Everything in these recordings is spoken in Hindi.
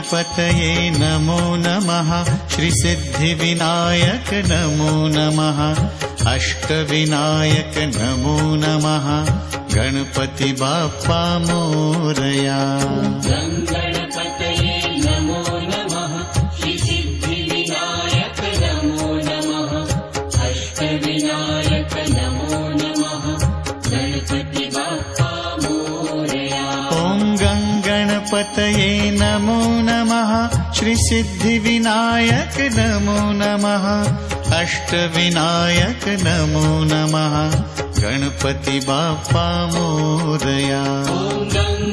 गणपतये नमो नमः। श्रीसिद्धिविनायक नमो नमः। अष्टविनायक नमो नमः। गणपति बाप्पा मोरया। गणपतये नमो नमः। श्रीसिद्धिविनायक नमो नमः। अष्टविनायक नमो नमः। गणपति बाप्पा मोरया। ॐ गणपतये नमो नमः। श्रीसिद्धिविनायक नमो नमः। अष्टविनायक नमो नमः। गणपति बाप्पा मोरया। ॐ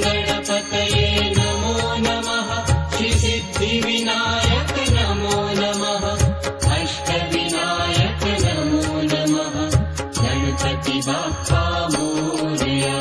गणपतये नमो नमः। श्रीसिद्धिविनायक नमो नमः। अष्टविनायक नमो नमः। गणपति बाप्पा मोरया।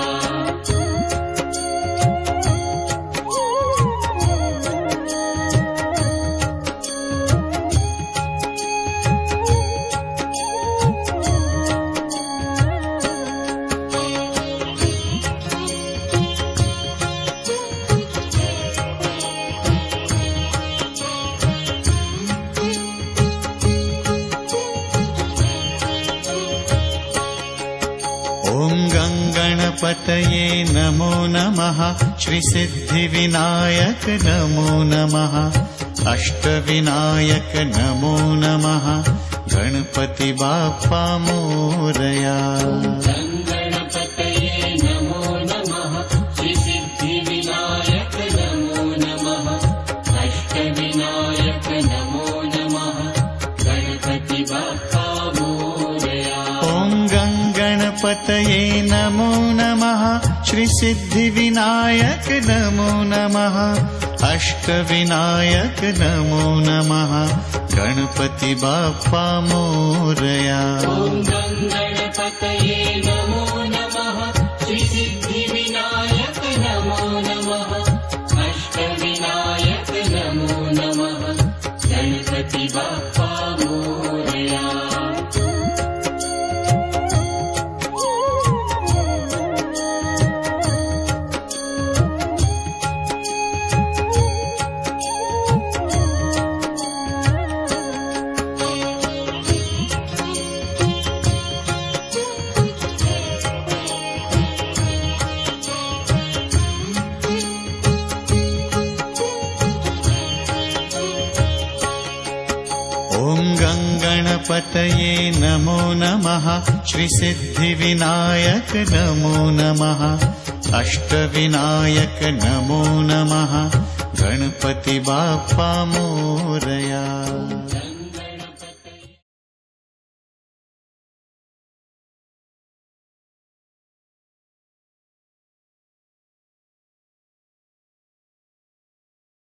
गणपतये नमो नमः। श्रीसिद्धिविनायक नमो नमः। अष्टविनायक नमो नमः। गणपति बाप्पा मोरया। गणपतये नमो नमः। श्रीसिद्धिविनायक नमो नमः। अष्टविनायक नमो नमः। गणपति बाप्पा मोरया। ॐ गणपतये नमो नमः। श्रीसिद्धिविनायक नमो नमः। अष्टविनायक नमो नमः। गणपति बाप्पा मोरया। ॐ गणपतये नमो नमः। श्रीसिद्धिविनायक नमो नमः। अष्टविनायक नमो नमः। गणपति बाप्पा मोरया। गणपतये नमो नमः। श्रीसिद्धिविनायक नमो नमः। अष्टविनायक नमो नमः। गणपति बाप्पा मोरया।